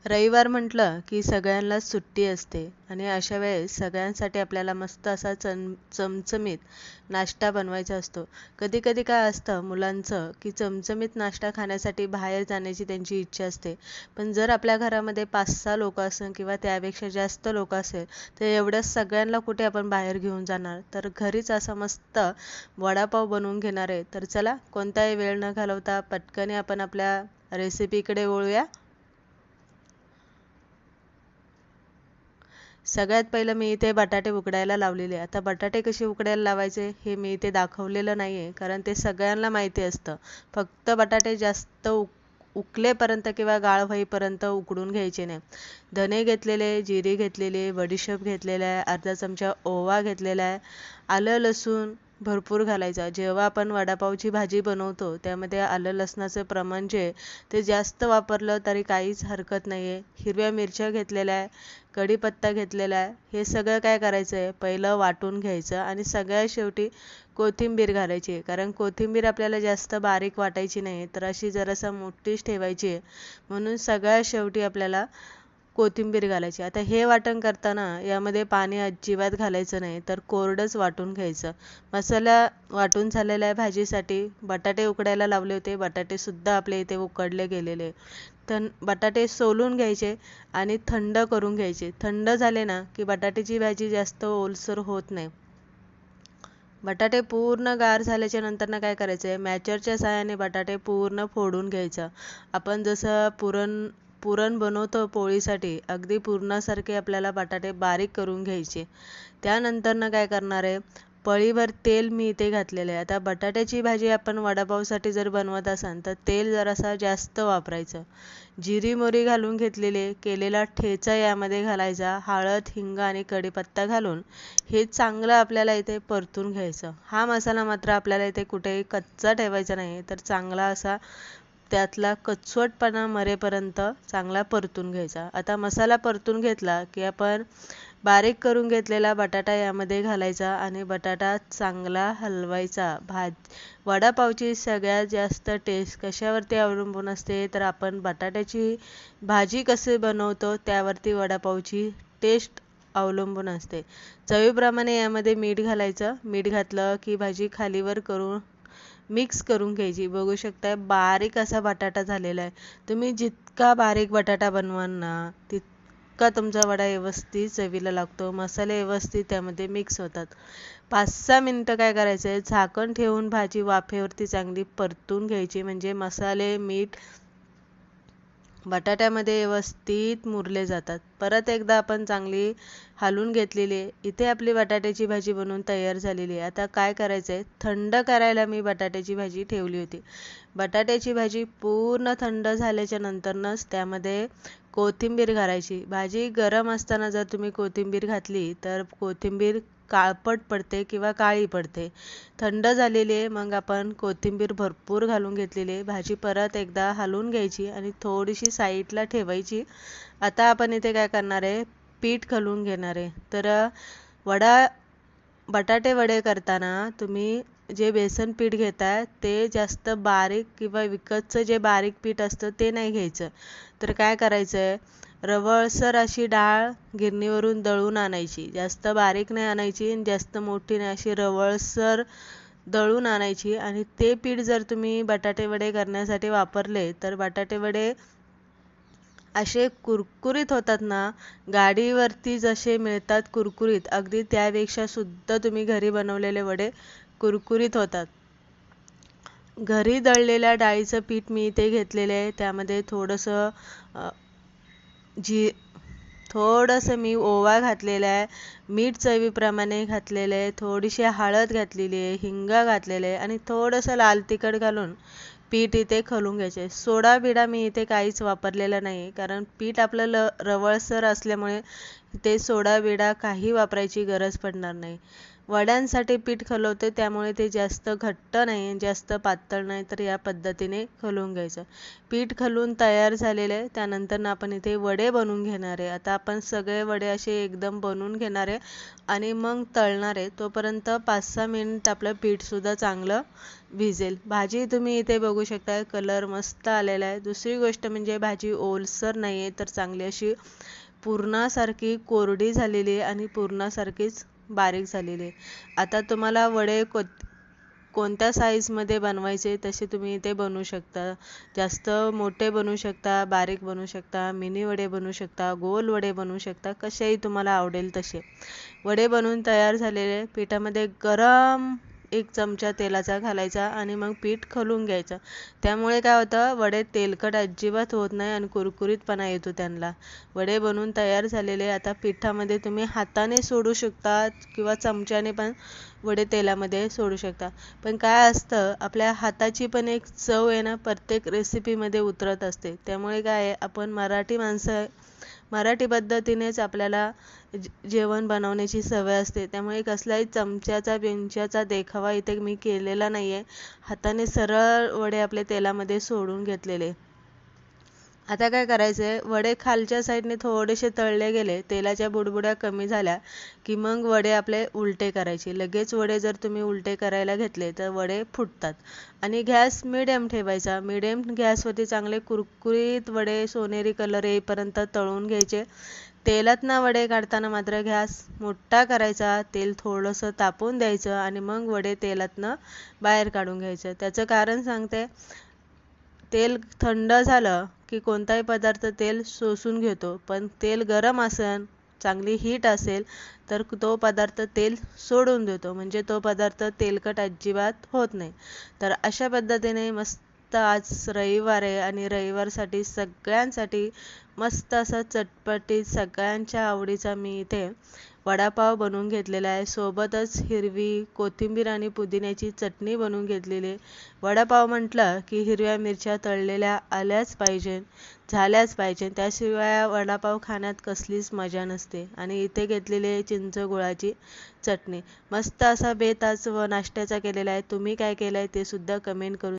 रविवार म्हटलं की सगळ्यांनाच सुट्टी असते आणि अशा वेळेस सगळ्यांसाठी आपल्याला मस्त असा चमचमीत नाश्ता बनवायचा असतो. कधी कधी काय असतं मुलांचं की चमचमीत नाश्ता खाण्यासाठी बाहेर जाण्याची त्यांची इच्छा असते. पण जर आपल्या घरामध्ये 5-6 लोक असेल किंवा त्यापेक्षा जास्त लोक असेल तर एवढ्या सगळ्यांना कुठे आपण बाहेर घेऊन जाणार. तर घरीच असा मस्त वडापाव बनवून घेणार आहे. तर चला कोणताही वेळ न घालवता पटकन आपण आपल्या रेसिपीकडे वळूया. सगळ्यात पहिलं मी इथे बटाटे उकडायला लावलेले. आता बटाटे कसे उकडायला लावायचे हे मी इथे दाखवलेलं नाही आहे, कारण ते सगळ्यांना माहिती असतं. फक्त बटाटे जास्त उकलेपर्यंत किंवा गाळ होईपर्यंत उकडून घ्यायचे नाही. धने घेतलेले, जिरे घेतलेले, बडीशेप घेतलेला आहे, अर्धा चमचा ओवा घेतलेला आहे, आलं लसूण भरपूर घालायचा. जेव्हा आपण वडापावची भाजी बनवतो त्यामध्ये आलं लसणाचं प्रमाण जे ते जास्त वापरलं तरी काहीच हरकत नाही आहे. हिरव्या मिरच्या घेतलेल्या आहे, कढीपत्ता घेतलेला आहे. हे सगळं काय करायचं आहे, पहिलं वाटून घ्यायचं आणि सगळ्यात शेवटी कोथिंबीर घालायची आहे. कारण कोथिंबीर आपल्याला जास्त बारीक वाटायची नाही, तर अशी जरासं मोठीच ठेवायची आहे. म्हणून सगळ्यात शेवटी आपल्याला कोथिंबीर घालायची. आता हे वाटण करताना यामध्ये पाणी अजिबात घालायचं नाही, तर कोरडंच वाटून घ्यायचं. मसाला वाटून झालेला आहे भाजीसाठी. बटाटे उकडायला लावले होते, बटाटेसुद्धा आपले इथे उकडले गेलेले. बटाटे सोलून घ्यायचे आणि थंड करून घ्यायचे. थंड झाले ना की बटाट्याची भाजी जास्त ओलसर होत नाही. बटाटे पूर्ण गार झाल्याच्या नंतर ना काय करायचं आहे, मॅचरच्या साहाय्याने बटाटे पूर्ण फोडून घ्यायचं. आपण जसं पुरण बनवतो पोळीसाठी, अगदी पुरणासारखे आपल्याला बटाटे बारीक करून घ्यायचे. त्यानंतर ना काय करणार आहे, पळीभर तेल मी इथे घातलेलं आहे. आता बटाट्याची भाजी आपण वडापावसाठी जर बनवत असाल तर तेल जरासा जास्त वापरायचं. जिरी मोहरी घालून घेतलेले, केलेला ठेचा यामध्ये घालायचा. हळद, हिंग आणि कढीपत्ता घालून हे चांगलं आपल्याला इथे परतून घ्यायचं. हा मसाला मात्र आपल्याला इथे कुठेही कच्चा ठेवायचा नाही, तर चांगला असा त्यातला कचवटपणा मरेपर्यंत चांगला परतून घ्यायचा. आता मसाला परतून घेतला की आपण बारीक करून घेतलेला बटाटा यामध्ये घालायचा आणि बटाटा चांगला हलवायचा. वडापावची सगळ्यात जास्त टेस्ट कशावरती अवलंबून असते, तर आपण बटाट्याची भाजी कशी बनवतो त्यावरती वडापावची टेस्ट अवलंबून असते. चवीप्रमाणे यामध्ये मीठ घालायचं. मीठ घातलं की भाजी खालीवर करून मिक्स करून घ्यायची. बघू शकताय बारीक असा बटाटा झालेला आहे. तुम्ही जितका बारीक बटाटा बनवाल ना तितका तुमचा वडा व्यवस्थित चवीला लागतो. मसाले व्यवस्थित त्यामध्ये मिक्स होतात. 5-6 मिनटं काय करायचं आहे, झाकण ठेवून भाजी वाफेवरती चांगली परतून घ्यायची, म्हणजे मसाले मीठ बटाट्यामध्ये व्यवस्थित मुरले जातात. परत एकदा आपण चांगली हलवून घेतलेली आहे. इथे आपली बटाट्याची भाजी बनवून तयार झालेली आहे. आता काय करायचं आहे, थंड करायला मी बटाट्याची भाजी ठेवली होती. बटाट्याची भाजी पूर्ण थंड झाल्याच्या नंतरच त्यामध्ये कोथिंबीर घालायची. भाजी गरम असताना जर तुम्ही कोथिंबीर घातली तर कोथिंबीर काळपट पडते किंवा काळी पडते. थंड झालेली आहे, मग आपण कोथिंबीर भरपूर घालून घेतलेली आहे. भाजी परत एकदा हलवून घ्यायची आणि थोडीशी साईडला ठेवायची. आता आपण इथे काय करणार आहे, पीठ घालून घेणार आहे. तर बटाटे वडे करताना तुम्ही जे बेसन पीठ घेताय ते जास्त बारीक किंवा विकतचं जे बारीक पीठ असतं ते नाही घ्यायचं. तर काय करायचं आहे, रवळसर अशी डाळ गिरणीवरून दळून आणायची. जास्त बारीक नाही आणायची आणि जास्त मोठी नाही, अशी रवळसर दळून आणायची. आणि ते पीठ जर तुम्ही बटाटे वडे करण्यासाठी वापरले तर बटाटे वडे असे कुरकुरीत होतात ना, गाडीवरती जसे मिळतात कुरकुरीत, अगदी त्यापेक्षा सुद्धा तुम्ही घरी बनवलेले वडे कुरकुरीत होतात. घरी दळलेल्या डाळीचं पीठ मी इथे घेतलेले आहे. त्यामध्ये थोडंसं मी ओवा घातलेला आहे, मीठ चवीप्रमाणे घातलेलं आहे, थोडीशी हळद घातलेली आहे, हिंग घातलेलं आहे आणि थोडंसं लाल तिखट घालून पीठ इथे खलून घ्यायचे. सोडा बिडा मी इथे काहीच वापरलेला नाही, कारण पीठ आपलं रवळसर असल्यामुळे ते सोडा बिडा काही वापरायची गरज पडणार नाही. वड्यांसाठी पीठ खलवते त्यामुळे ते जास्त घट्ट नाही जास्त पातळ नाही, तर या पद्धतीने खलवून घ्यायचं. पीठ खलून तयार झालेलं आहे. त्यानंतर आपण इथे वडे बनवून घेणार आहे. आता आपण सगळे वडे असे एकदम बनवून घेणार आहे आणि मग तळणार आहे. तोपर्यंत 5-6 मिनिट आपलं पीठसुद्धा चांगलं भिजेल. भाजी तुम्ही इथे बघू शकता कलर मस्त आलेला आहे. दुसरी गोष्ट म्हणजे भाजी ओलसर नाही आहे, तर चांगली अशी पुरणासारखी कोरडी झालेली आहे आणि पुरणासारखीच बारीक झालेली आहे. आता तुम्हाला वडे कोणत्या साईजमध्ये बनवायचे तसे तुम्ही इथे बनवू शकता. जास्त मोठे बनवू शकता, बारीक बनवू शकता, मिनी वडे बनवू शकता, गोल वडे बनवू शकता, कसेही तुम्हाला आवडेल तसे. वडे बनवून तयार झालेले पिठामध्ये गरम 1 चमचा तेलाचा घालायचा आणि मग पीठ खलून घ्यायचं. त्यामुळे काय होतं, वडे तेलकट अजिबात होत नाही आणि कुरकुरीतपणा येतो त्यांना. वडे बनवून तयार झालेले आता पिठामध्ये तुम्ही हाताने सोडू शकता किंवा चमच्याने पण वडे तेलामध्ये सोडू शकता. पण काय असतं, आपल्या हाताची पण एक चव आहे ना प्रत्येक रेसिपीमध्ये उतरत असते. त्यामुळे काय आहे, आपण मराठी माणसं, मराठी पद्धतीनेच आपल्याला जेवण बनवण्याची सवय असते. त्यामुळे कसलाही चमच्याचा बिंच्याचा देखावा इथे मी केलेला नाही आहे. हाताने सरळ वडे आपले तेलामध्ये सोडून घेतलेले. आता काय करायचं आहे, वडे खालच्या साईडने थोडेसे तळले गेले, तेलाच्या बुडबुड्या कमी झाल्या की मग वडे आपले उलटे करायचे. लगेच वडे जर तुम्ही उलटे करायला घेतले तर वडे फुटतात. आणि गॅस मिडियम ठेवायचा. मिडियम गॅसवरती चांगले कुरकुरीत वडे सोनेरी कलर येईपर्यंत तळून घ्यायचे. तेलातनं वडे काढताना मात्र गॅस मोठा करायचा, तेल थोडंसं तापवून द्यायचं आणि मग वडे तेलातनं बाहेर काढून घ्यायचं. त्याचं कारण सांगते, तेल थंड झालं की कोणताही पदार्थ तेल शोषून घेतो, पण तेल गरम असेल, चांगली हीट असेल तर तो पदार्थ तेल सोडून देतो, म्हणजे तो पदार्थ तेलकट अजिबात होत नाही. तर अशा पद्धतीने मस्त आज रविवार आहे आणि रविवारसाठी सगळ्यांसाठी मस्त असा चटपटीत सगळ्यांच्या आवडीचा मी इथे वडापाव बनवून घेतलेला आहे. सोबतच हिरवी कोथिंबीर आणि पुदिन्याची चटणी बनवून घेतलेली आहे. वडापाव म्हटलं की हिरव्या मिरच्या तळलेल्या आल्याच पाहिजे, झाल्याच पाहिजे, त्याशिवाय वडापाव खाण्यात कसलीच मजा नसते. आणि इथे घेतलेली आहे चिंच गुळाची चटणी. मस्त असा बेत आज नाश्त्याचा केलेला आहे. तुम्ही काय केलं आहे ते सुद्धा कमेंट करून